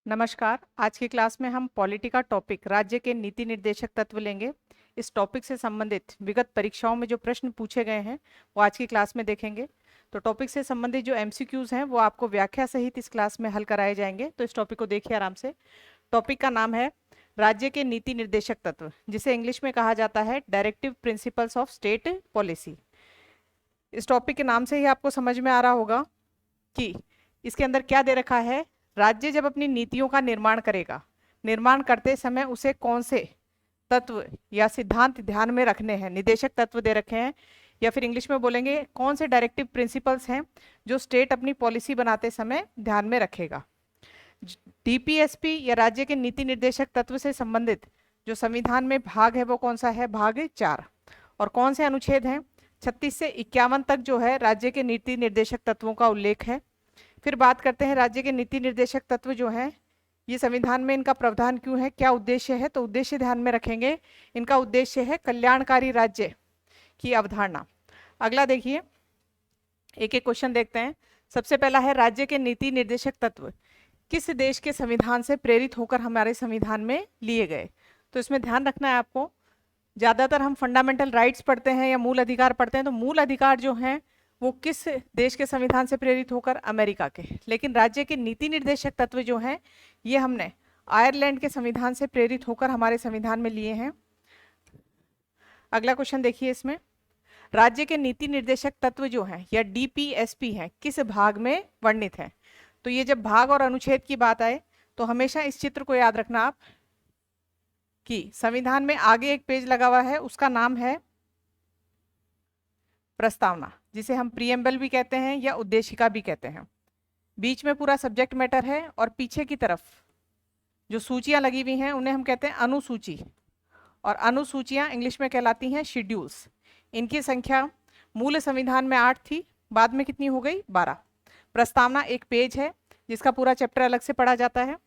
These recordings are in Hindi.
नमस्कार। आज की क्लास में हम पॉलिटी का टॉपिक राज्य के नीति निर्देशक तत्व लेंगे। इस टॉपिक से संबंधित विगत परीक्षाओं में जो प्रश्न पूछे गए हैं वो आज की क्लास में देखेंगे। तो टॉपिक से संबंधित जो एमसीक्यूज हैं वो आपको व्याख्या सहित इस क्लास में हल कराए जाएंगे। तो इस टॉपिक को देखिए आराम से। टॉपिक का नाम है राज्य के नीति निर्देशक तत्व, जिसे इंग्लिश में कहा जाता है directive principles of state policy. इस टॉपिक के नाम से ही आपको समझ में आ रहा होगा कि इसके अंदर क्या दे रखा है। राज्य जब अपनी नीतियों का निर्माण करेगा, निर्माण करते समय उसे कौन से तत्व या सिद्धांत ध्यान में रखने हैं, निर्देशक तत्व दे रखे हैं, या फिर इंग्लिश में बोलेंगे कौन से डायरेक्टिव प्रिंसिपल्स हैं जो स्टेट अपनी पॉलिसी बनाते समय ध्यान में रखेगा। डीपीएसपी या राज्य के नीति निर्देशक तत्व से संबंधित जो संविधान में भाग है वो कौन सा है, भाग 4। और कौन से अनुच्छेद हैं, 36 से 51 तक जो है राज्य के नीति निर्देशक तत्वों का उल्लेख है। फिर बात करते हैं राज्य के नीति निर्देशक तत्व जो हैं ये संविधान में इनका प्रावधान क्यों है, क्या उद्देश्य है। तो उद्देश्य ध्यान में रखेंगे, इनका उद्देश्य है कल्याणकारी राज्य की अवधारणा। अगला देखिए, एक एक क्वेश्चन देखते हैं। सबसे पहला है राज्य के नीति निर्देशक तत्व किस देश के संविधान से प्रेरित होकर हमारे संविधान में लिए गए। तो इसमें ध्यान रखना है आपको, ज्यादातर हम फंडामेंटल राइट्स पढ़ते हैं या मूल अधिकार पढ़ते हैं, तो मूल अधिकार जो हैं वो किस देश के संविधान से प्रेरित होकर, अमेरिका के। लेकिन राज्य के नीति निर्देशक तत्व जो हैं ये हमने आयरलैंड के संविधान से प्रेरित होकर हमारे संविधान में लिए हैं। अगला क्वेश्चन देखिए, इसमें राज्य के नीति निर्देशक तत्व जो हैं या डीपीएसपी हैं किस भाग में वर्णित है। तो ये जब भाग और अनुच्छेद की बात आए तो हमेशा इस चित्र को याद रखना आप कि संविधान में आगे एक पेज लगा हुआ है, उसका नाम है प्रस्तावना, जिसे हम प्रीएम्बल भी कहते हैं या उद्देशिका भी कहते हैं। बीच में पूरा सब्जेक्ट मैटर है और पीछे की तरफ जो सूचियां लगी हुई हैं उन्हें हम कहते हैं अनुसूची, और अनुसूचियां इंग्लिश में कहलाती हैं शेड्यूल्स। इनकी संख्या मूल संविधान में 8 थी, बाद में कितनी हो गई, 12। प्रस्तावना एक पेज है जिसका पूरा चैप्टर अलग से पढ़ा जाता है।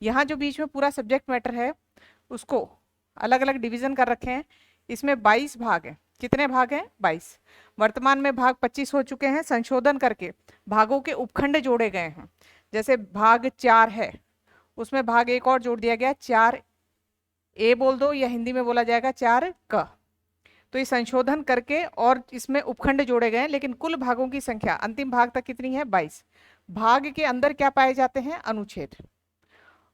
यहाँ जो बीच में पूरा सब्जेक्ट मैटर है उसको अलग अलग डिवीजन कर रखे हैं। इसमें 22 भाग हैं। कितने भाग हैं, 22। वर्तमान में भाग 25 हो चुके हैं, संशोधन करके भागों के उपखंड जोड़े गए हैं। जैसे भाग 4 है उसमें भाग एक और जोड़ दिया गया, 4A बोल दो या हिंदी में बोला जाएगा 4K। तो ये संशोधन करके और इसमें उपखंड जोड़े गए हैं, लेकिन कुल भागों की संख्या अंतिम भाग तक कितनी है, 22। भाग के अंदर क्या पाए जाते हैं, अनुच्छेद।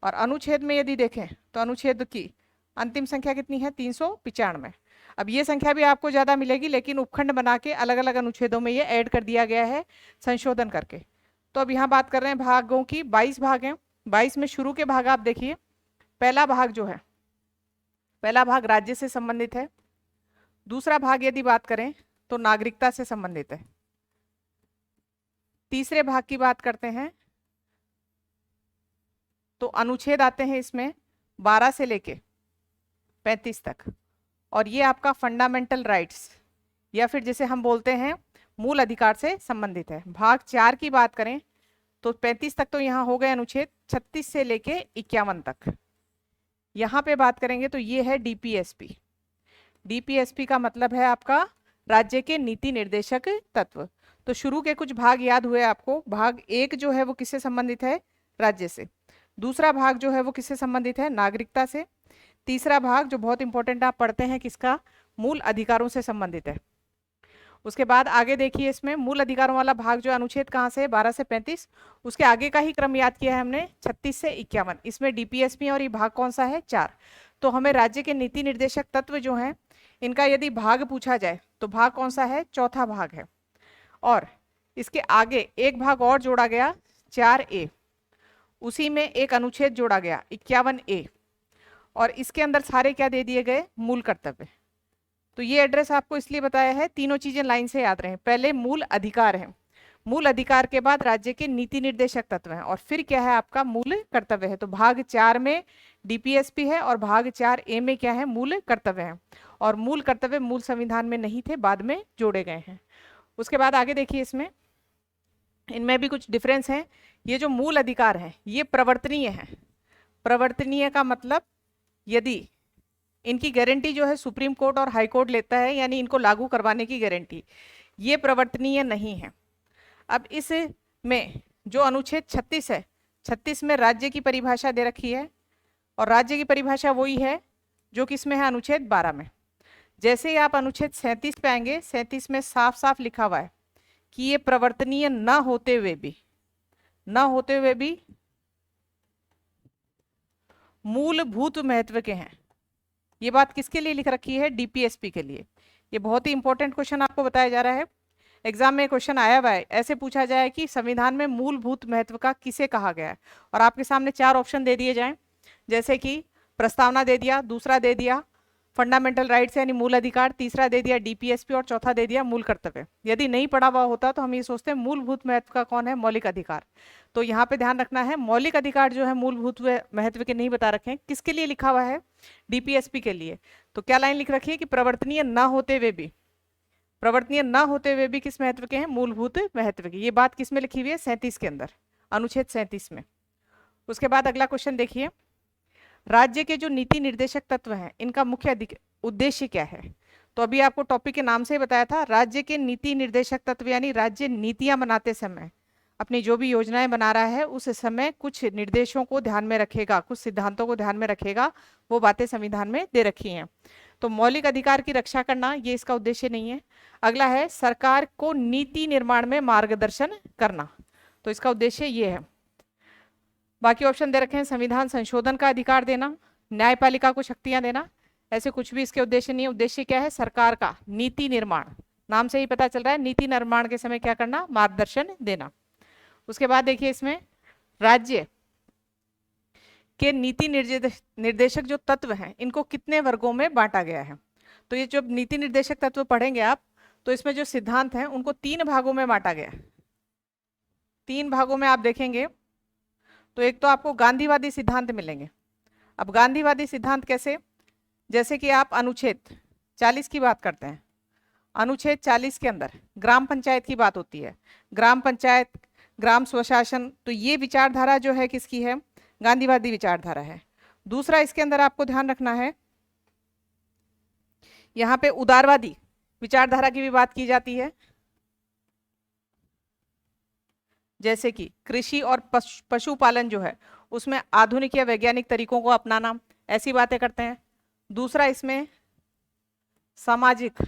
और अनुच्छेद में यदि देखें तो अनुच्छेद की अंतिम संख्या कितनी है, 395। अब ये संख्या भी आपको ज्यादा मिलेगी, लेकिन उपखंड बना के अलग अलग अनुच्छेदों में ये ऐड कर दिया गया है संशोधन करके। तो अब यहाँ बात कर रहे हैं भागों की, 22 भाग हैं। 22 में शुरू के भाग आप देखिए, पहला भाग जो है, पहला भाग राज्य से संबंधित है। दूसरा भाग यदि बात करें तो नागरिकता से संबंधित है। तीसरे भाग की बात करते हैं तो अनुच्छेद आते हैं इसमें 12 से लेके 35 तक, और ये आपका फंडामेंटल राइट्स या फिर जिसे हम बोलते हैं मूल अधिकार से संबंधित है। भाग 4 की बात करें तो 35 तक तो यहाँ हो गए अनुच्छेद, 36 से लेके 51 तक यहाँ पे बात करेंगे तो ये है डीपीएसपी। डीपीएसपी का मतलब है आपका राज्य के नीति निर्देशक तत्व। तो शुरू के कुछ भाग याद हुए आपको। भाग 1 जो है वो किससे संबंधित है, राज्य से। दूसरा भाग जो है वो किससे संबंधित है, नागरिकता से। तीसरा भाग जो बहुत इंपॉर्टेंट आप पढ़ते हैं किसका, मूल अधिकारों से संबंधित है। उसके बाद आगे देखिए, इसमें मूल अधिकारों वाला भाग जो अनुच्छेद कहाँ से, 12 से 35। उसके आगे का ही क्रम याद किया है हमने, 36 से 51। इसमें डीपीएसपी और ये भाग कौन सा है, 4। तो हमें राज्य के नीति निर्देशक तत्व जो हैं इनका यदि भाग पूछा जाए तो भाग कौन सा है, चौथा भाग है। और इसके आगे एक भाग और जोड़ा गया, 4A। उसी में एक अनुच्छेद जोड़ा गया, 51A। और इसके अंदर सारे क्या दे दिए गए, मूल कर्तव्य। तो ये एड्रेस आपको इसलिए बताया है, तीनों चीजें लाइन से याद रहे। पहले मूल अधिकार है, मूल अधिकार के बाद राज्य के नीति निर्देशक तत्व हैं, और फिर क्या है आपका मूल कर्तव्य है। तो भाग 4 में डीपीएसपी है और भाग 4A में क्या है, मूल कर्तव्य है। और मूल कर्तव्य मूल संविधान में नहीं थे, बाद में जोड़े गए हैं। उसके बाद आगे देखिए, इसमें इनमें भी कुछ डिफरेंस है। ये जो मूल अधिकार है ये प्रवर्तनीय है। प्रवर्तनीय का मतलब यदि इनकी गारंटी जो है सुप्रीम कोर्ट और हाई कोर्ट लेता है, यानी इनको लागू करवाने की गारंटी, ये प्रवर्तनीय नहीं है। अब इस में जो अनुच्छेद 36 है 36 में राज्य की परिभाषा दे रखी है और राज्य की परिभाषा वही है जो किसमें है, अनुच्छेद 12 में। जैसे ही आप अनुच्छेद 37 पे आएंगे, 37 में साफ साफ लिखा हुआ है कि ये प्रवर्तनीय न होते हुए भी मूलभूत महत्व के हैं। ये बात किसके लिए लिख रखी है, डीपीएसपी के लिए। ये बहुत ही इंपॉर्टेंट क्वेश्चन आपको बताया जा रहा है। एग्जाम में क्वेश्चन आया हुआ है, ऐसे पूछा जाए कि संविधान में मूलभूत महत्व का किसे कहा गया है, और आपके सामने 4 ऑप्शन दे दिए जाएं, जैसे कि प्रस्तावना दे दिया, दूसरा दे दिया फंडामेंटल राइट्स यानी मूल अधिकार, तीसरा दे दिया डीपीएसपी और चौथा दे दिया मूल कर्तव्य। यदि नहीं पढ़ा हुआ होता तो हम ये सोचते हैं मूलभूत महत्व का कौन है, मौलिक अधिकार। तो यहाँ पे ध्यान रखना है, मौलिक अधिकार जो है मूलभूत महत्व के नहीं बता रखे हैं। किसके लिए लिखा हुआ है, डीपीएसपी के लिए। तो क्या लाइन लिख रखी है कि प्रवर्तनीय न होते हुए भी किस महत्व के हैं, मूलभूत महत्व के। ये बात किस में लिखी हुई है, 37 के अंदर, अनुच्छेद 37 में। उसके बाद अगला क्वेश्चन देखिए, राज्य के जो नीति निर्देशक तत्व हैं इनका मुख्य उद्देश्य क्या है। तो अभी आपको टॉपिक के नाम से ही बताया था, राज्य के नीति निर्देशक तत्व यानी राज्य नीतियां बनाते समय, अपनी जो भी योजनाएं बना रहा है उस समय कुछ निर्देशों को ध्यान में रखेगा, कुछ सिद्धांतों को ध्यान में रखेगा, वो बातें संविधान में दे रखी हैं। तो मौलिक अधिकार की रक्षा करना ये इसका उद्देश्य नहीं है। अगला है सरकार को नीति निर्माण में मार्गदर्शन करना, तो इसका उद्देश्य ये है। बाकी ऑप्शन दे रखे हैं, संविधान संशोधन का अधिकार देना, न्यायपालिका को शक्तियां देना, ऐसे कुछ भी इसके उद्देश्य नहीं है। उद्देश्य क्या है, सरकार का नीति निर्माण, नाम से ही पता चल रहा है नीति निर्माण के समय क्या करना, मार्गदर्शन देना। उसके बाद देखिए इसमें राज्य के नीति निर्देशक जो तत्व हैं इनको कितने वर्गों में बांटा गया है। तो ये जो नीति निर्देशक तत्व पढ़ेंगे आप, तो इसमें जो सिद्धांत हैं उनको 3 भागों में बांटा गया है। 3 भागों में आप देखेंगे तो एक तो आपको गांधीवादी सिद्धांत मिलेंगे। अब गांधीवादी सिद्धांत कैसे, जैसे कि आप अनुच्छेद 40 की बात करते हैं, अनुच्छेद 40 के अंदर ग्राम पंचायत की बात होती है, ग्राम पंचायत, ग्राम स्वशासन, तो ये विचारधारा जो है किसकी है, गांधीवादी विचारधारा है। दूसरा इसके अंदर आपको ध्यान रखना है, यहाँ पे उदारवादी विचारधारा की भी बात की जाती है, जैसे कि कृषि और पशुपालन जो है उसमें आधुनिक या वैज्ञानिक तरीकों को अपनाना, ऐसी बातें करते हैं। दूसरा इसमें सामाजिक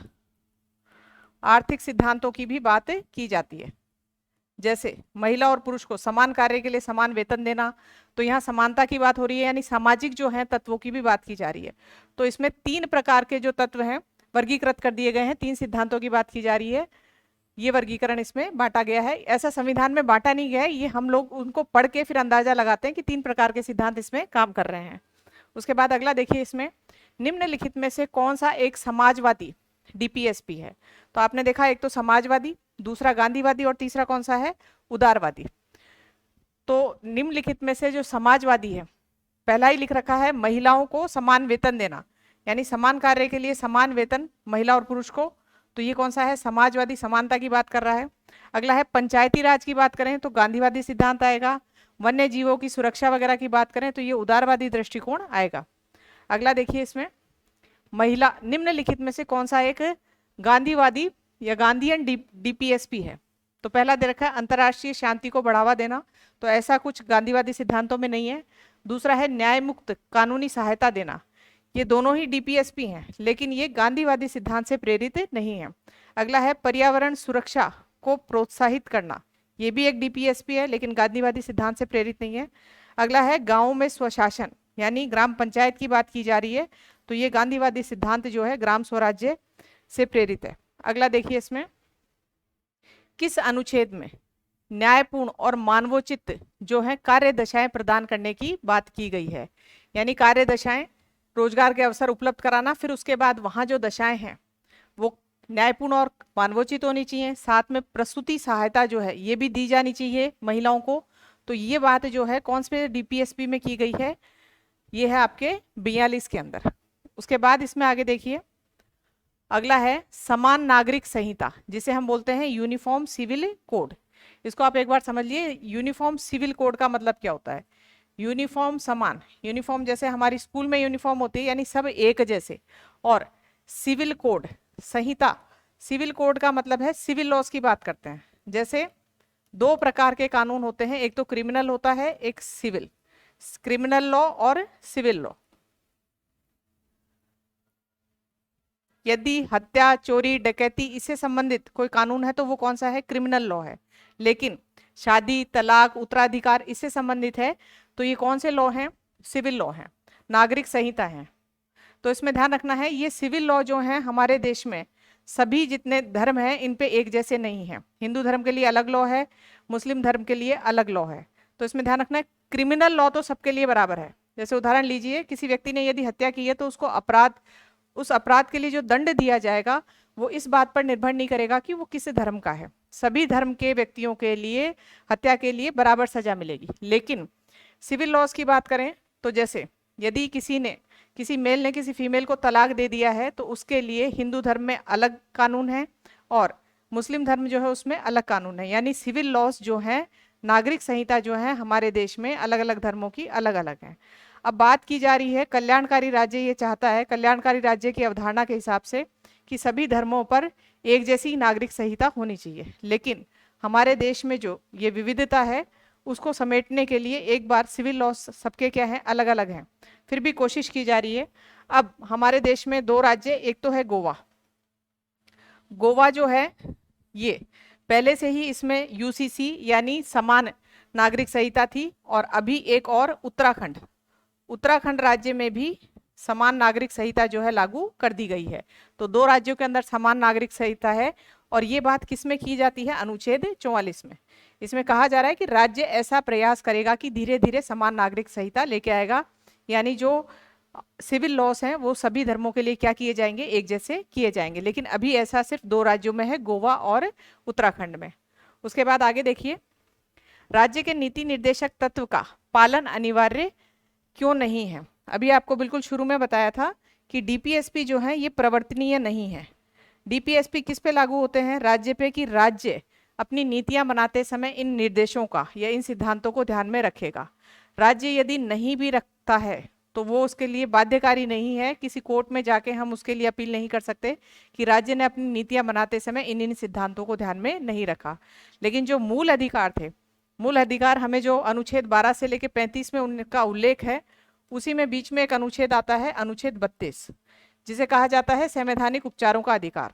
आर्थिक सिद्धांतों की भी बात की जाती है, जैसे महिला और पुरुष को समान कार्य के लिए समान वेतन देना, तो यहाँ समानता की बात हो रही है, यानी सामाजिक जो है तत्वों की भी बात की जा रही है। तो इसमें 3 प्रकार के जो तत्व हैं वर्गीकृत कर दिए गए हैं, 3 सिद्धांतों की बात की जा रही है, ये वर्गीकरण इसमें बांटा गया है। ऐसा संविधान में बांटा नहीं गया है, ये हम लोग उनको पढ़ के फिर अंदाजा लगाते हैं कि 3 प्रकार के सिद्धांत इसमें काम कर रहे हैं। उसके बाद अगला देखिए, इसमें निम्नलिखित में से कौन सा एक समाजवादी डीपीएसपी है। तो आपने देखा एक तो समाजवादी, दूसरा गांधीवादी और तीसरा कौन सा है, उदारवादी। तो निम्नलिखित में से जो समाजवादी है, पहला ही लिख रखा है महिलाओं को समान वेतन देना, यानी समान कार्य के लिए समान वेतन महिला और पुरुष को, तो ये कौन सा है, समाजवादी, समानता की बात कर रहा है। अगला है पंचायती राज की बात करें तो गांधीवादी सिद्धांत आएगा, वन्य जीवों की सुरक्षा वगैरह की बात करें तो ये उदारवादी दृष्टिकोण आएगा। अगला देखिए, इसमें महिला, निम्नलिखित में से कौन सा एक गांधीवादी या गांधीयन डीपीएसपी है। तो पहला दे रखा है अंतर्राष्ट्रीय शांति को बढ़ावा देना, तो ऐसा कुछ गांधीवादी सिद्धांतों में नहीं है। दूसरा है न्याय मुक्त कानूनी सहायता देना, ये दोनों ही डीपीएसपी हैं, लेकिन ये गांधीवादी सिद्धांत से प्रेरित नहीं है। अगला है पर्यावरण सुरक्षा को प्रोत्साहित करना, ये भी एक डीपीएसपी है लेकिन गांधीवादी सिद्धांत से प्रेरित नहीं है। अगला है गांवों में स्वशासन, यानी ग्राम पंचायत की बात की जा रही है, तो ये गांधीवादी सिद्धांत जो है ग्राम स्वराज्य से प्रेरित है। अगला देखिए, इसमें किस अनुच्छेद में न्यायपूर्ण और मानवोचित जो है कार्य दशाएं प्रदान करने की बात की गई है, यानी कार्य दशाएं, रोजगार के अवसर उपलब्ध कराना, फिर उसके बाद वहां जो दशाएं हैं वो न्यायपूर्ण और मानवोचित होनी चाहिए, साथ में प्रसूति सहायता जो है ये भी दी जानी चाहिए महिलाओं को। तो ये बात जो है कौन से डीपीएसपी में की गई है, ये है आपके 42 के अंदर। उसके बाद इसमें आगे देखिए, अगला है समान नागरिक संहिता, जिसे हम बोलते हैं यूनिफॉर्म सिविल कोड। इसको आप एक बार समझ लिए, यूनिफॉर्म सिविल कोड का मतलब क्या होता है। यूनिफॉर्म समान, यूनिफॉर्म जैसे हमारी स्कूल में यूनिफॉर्म होती है यानी सब एक जैसे, और सिविल कोड संहिता, सिविल कोड का मतलब है सिविल लॉज की बात करते हैं, जैसे दो प्रकार के कानून होते हैं, एक तो क्रिमिनल होता है, एक सिविल। क्रिमिनल लॉ और सिविल लॉ। यदि हत्या, चोरी, डकैती इससे संबंधित कोई कानून है तो वो कौन सा है? क्रिमिनल लॉ है। लेकिन शादी, तलाक, उत्तराधिकार इससे संबंधित है तो ये कौन से लॉ हैं? सिविल लॉ हैं, नागरिक संहिता है। तो इसमें ध्यान रखना है, ये सिविल लॉ जो है हमारे देश में सभी जितने धर्म हैं इन पे एक जैसे नहीं है। हिंदू धर्म के लिए अलग लॉ है, मुस्लिम धर्म के लिए अलग लॉ है। तो इसमें ध्यान रखना है, क्रिमिनल लॉ तो सबके लिए बराबर है। जैसे उदाहरण लीजिए, किसी व्यक्ति ने यदि हत्या की है तो उसको अपराध, उस अपराध के लिए जो दंड दिया जाएगा वो इस बात पर निर्भर नहीं करेगा कि वो किस धर्म का है। सभी धर्म के व्यक्तियों के लिए हत्या के लिए बराबर सजा मिलेगी। लेकिन सिविल लॉज की बात करें तो जैसे यदि किसी मेल ने किसी फीमेल को तलाक दे दिया है तो उसके लिए हिंदू धर्म में अलग कानून है और मुस्लिम धर्म जो है उसमें अलग कानून है। यानी सिविल लॉज जो है, नागरिक संहिता जो है हमारे देश में अलग अलग धर्मों की अलग अलग है। अब बात की जा रही है कल्याणकारी राज्य ये चाहता है, कल्याणकारी राज्य की अवधारणा के हिसाब से, कि सभी धर्मों पर एक जैसी नागरिक संहिता होनी चाहिए। लेकिन हमारे देश में जो ये विविधता है उसको समेटने के लिए एक बार सिविल लॉ सबके क्या है? अलग अलग हैं। फिर भी कोशिश की जा रही है। अब हमारे देश में दो राज्य, एक तो है गोवा। गोवा जो है ये पहले से ही इसमें यूसीसी यानी समान नागरिक संहिता थी, और अभी एक और उत्तराखंड राज्य में भी समान नागरिक संहिता जो है लागू कर दी गई है। तो दो राज्यों के अंदर समान नागरिक संहिता है। और ये बात किस में की जाती है? अनुच्छेद 44 में। इसमें कहा जा रहा है कि राज्य ऐसा प्रयास करेगा कि धीरे धीरे समान नागरिक संहिता लेके आएगा, यानी जो सिविल लॉस हैं वो सभी धर्मों के लिए क्या किए जाएंगे? एक जैसे किए जाएंगे। लेकिन अभी ऐसा सिर्फ दो राज्यों में है, गोवा और उत्तराखंड में। उसके बाद आगे देखिए, राज्य के नीति निर्देशक तत्व का पालन अनिवार्य क्यों नहीं है? अभी आपको बिल्कुल शुरू में बताया था कि डीपीएसपी जो है ये प्रवर्तनीय नहीं है। डीपीएसपी किस पे लागू होते हैं? राज्य पे, कि राज्य अपनी नीतियां बनाते समय इन निर्देशों का या इन सिद्धांतों को ध्यान में रखेगा। राज्य यदि नहीं भी रखता है तो वो उसके लिए बाध्यकारी नहीं है। किसी कोर्ट में जाके हम उसके लिए अपील नहीं कर सकते कि राज्य ने अपनी नीतियां बनाते समय इन सिद्धांतों को ध्यान में नहीं रखा। लेकिन जो मूल अधिकार थे, मूल अधिकार हमें जो अनुच्छेद 12 से लेकर 35 में उनका उल्लेख है, उसी में बीच में एक अनुच्छेद आता है, अनुच्छेद 32, जिसे कहा जाता है संवैधानिक उपचारों का अधिकार।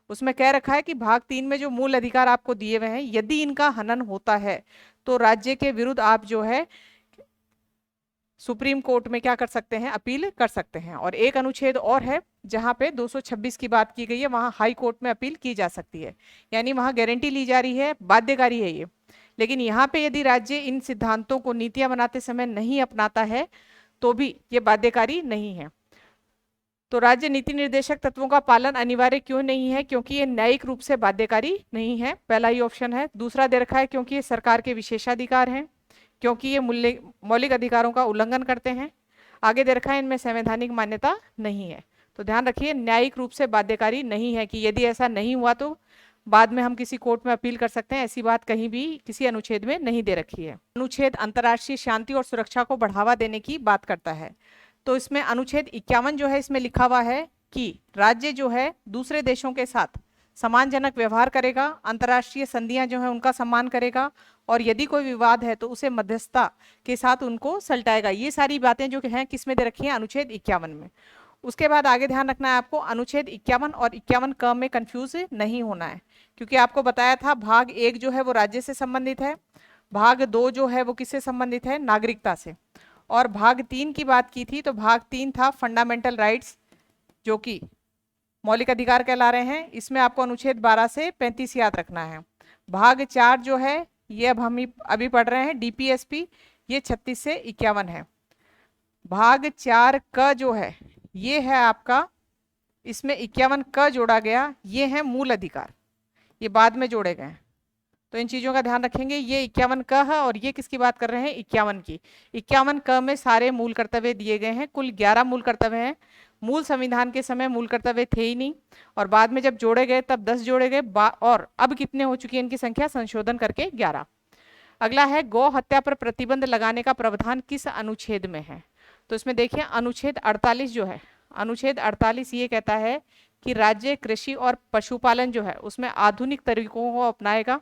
उसमें कह रखा है कि भाग 3 में जो मूल अधिकार आपको दिए हुए हैं, यदि इनका हनन होता है तो राज्य के विरुद्ध आप जो है सुप्रीम कोर्ट में क्या कर सकते हैं? अपील कर सकते हैं। और एक अनुच्छेद और है जहां पे 226 की बात की गई है, वहां हाई कोर्ट में अपील की जा सकती है। यानी वहां गारंटी ली जा रही है, बाध्यकारी है ये। लेकिन यहाँ पे यदि राज्य इन सिद्धांतों को नीतियां बनाते समय नहीं अपनाता है तो भी ये बाध्यकारी नहीं है। तो राज्य नीति निर्देशक तत्वों का पालन अनिवार्य क्यों नहीं है? क्योंकि ये न्यायिक रूप से बाध्यकारी नहीं है, पहला ही ऑप्शन है। दूसरा दे रखा है क्योंकि ये सरकार के विशेषाधिकार हैं, क्योंकि ये मौलिक अधिकारों का उल्लंघन करते हैं। आगे दे रखा है इनमें संवैधानिक मान्यता नहीं है। तो ध्यान रखिए, न्यायिक रूप से बाध्यकारी नहीं है कि यदि ऐसा नहीं हुआ तो बाद में हम किसी कोर्ट में अपील कर सकते हैं, ऐसी बात कहीं भी किसी अनुच्छेद में नहीं दे रखी है। अनुच्छेद अंतर्राष्ट्रीय शांति और सुरक्षा को बढ़ावा देने की बात करता है। तो इसमें अनुच्छेद 51 जो है, इसमें लिखा हुआ है कि राज्य जो है दूसरे देशों के साथ सम्मानजनक व्यवहार करेगा, अंतर्राष्ट्रीय संधियां जो है उनका सम्मान करेगा, और यदि कोई विवाद है तो उसे मध्यस्थता के साथ उनको सलटाएगा। ये सारी बातें जो हैं किसमें दे रखी हैं? अनुच्छेद 51 में। उसके बाद आगे ध्यान रखना है आपको, अनुच्छेद 51 और 51 क में कंफ्यूज नहीं होना है, क्योंकि आपको बताया था भाग 1 जो है वो राज्य से संबंधित है, भाग 2 जो है वो किससे संबंधित है? नागरिकता से। और भाग 3 की बात की थी तो भाग 3 था फंडामेंटल राइट्स, जो कि मौलिक अधिकार कहला रहे हैं। इसमें आपको अनुच्छेद 12 से 35 याद रखना है। भाग 4 जो है ये अब हम अभी पढ़ रहे हैं, डीपीएसपी, ये 36 से 51 है। भाग 4 क जो है ये है आपका, इसमें 51 क जोड़ा गया, ये है मूल अधिकार, ये बाद में जोड़े गए। तो इन चीजों का ध्यान रखेंगे। ये 51 क है और ये किसकी बात कर रहे हैं? 51 की। 51 क में सारे मूल कर्तव्य दिए गए हैं, कुल 11 मूल कर्तव्य हैं। मूल संविधान के समय मूल कर्तव्य थे ही नहीं, और बाद में जब जोड़े गए तब 10 जोड़े गए, और अब कितने हो चुकी है इनकी संख्या? संशोधन करके 11। अगला है, गौ हत्या पर प्रतिबंध लगाने का प्रावधान किस अनुच्छेद में है? तो इसमें देखिए अनुच्छेद 48 जो है, अनुच्छेद 48 ये कहता है कि राज्य कृषि और पशुपालन जो है उसमें आधुनिक तरीकों को अपनाएगा,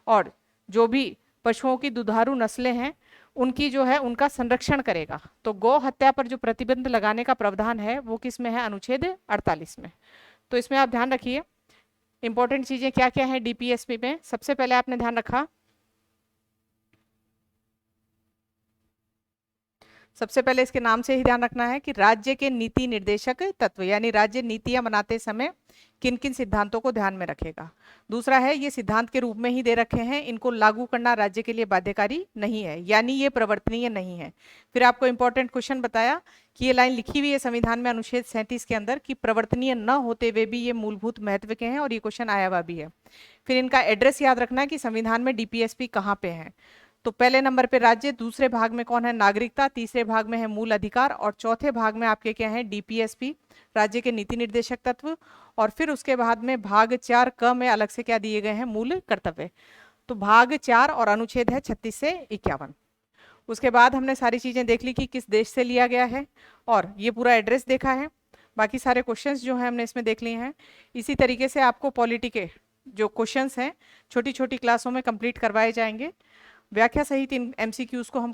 और जो भी पशुओं की दुधारू नस्लें हैं उनकी जो है उनका संरक्षण करेगा। तो गौ हत्या पर जो प्रतिबंध लगाने का प्रावधान है वो किस में है, अनुच्छेद 48 में। तो इसमें आप ध्यान रखिए इंपॉर्टेंट चीजें क्या क्या है डीपीएसपी में। सबसे पहले आपने ध्यान रखा, सबसे पहले इसके नाम से ही ध्यान रखना है कि राज्य के नीति निर्देशक तत्व, यानी राज्य नीतियां बनाते समय किन किन सिद्धांतों को ध्यान में रखेगा। दूसरा है ये सिद्धांत के रूप में ही दे रखे हैं, इनको लागू करना राज्य के लिए बाध्यकारी नहीं है, यानी ये प्रवर्तनीय नहीं है। फिर आपको इंपॉर्टेंट क्वेश्चन बताया कि ये लाइन लिखी हुई है संविधान में अनुच्छेद 37 के अंदर कि प्रवर्तनीय न होते हुए भी ये मूलभूत महत्व के हैं, और ये क्वेश्चन आया हुआ भी है। फिर इनका एड्रेस याद रखना है कि संविधान में डीपीएसपी कहाँ पे है। तो पहले नंबर पे राज्य, दूसरे भाग में कौन है, नागरिकता, तीसरे भाग में है मूल अधिकार, और चौथे भाग में आपके क्या है, डीपीएसपी, राज्य के नीति निर्देशक तत्व। और फिर उसके बाद में भाग 4 क में अलग से क्या दिए गए हैं, मूल कर्तव्य। तो भाग 4 और अनुच्छेद है 36 से 51। उसके बाद हमने सारी चीजें देख ली कि किस देश से लिया गया है, और ये पूरा एड्रेस देखा है। बाकी सारे क्वेश्चंस जो हैं हमने इसमें देख लिए हैं। इसी तरीके से आपको पॉलिटी के जो क्वेश्चंस हैं छोटी छोटी क्लासों में कंप्लीट करवाए जाएंगे। व्याख्या सहित इन एमसीक्यूज को हम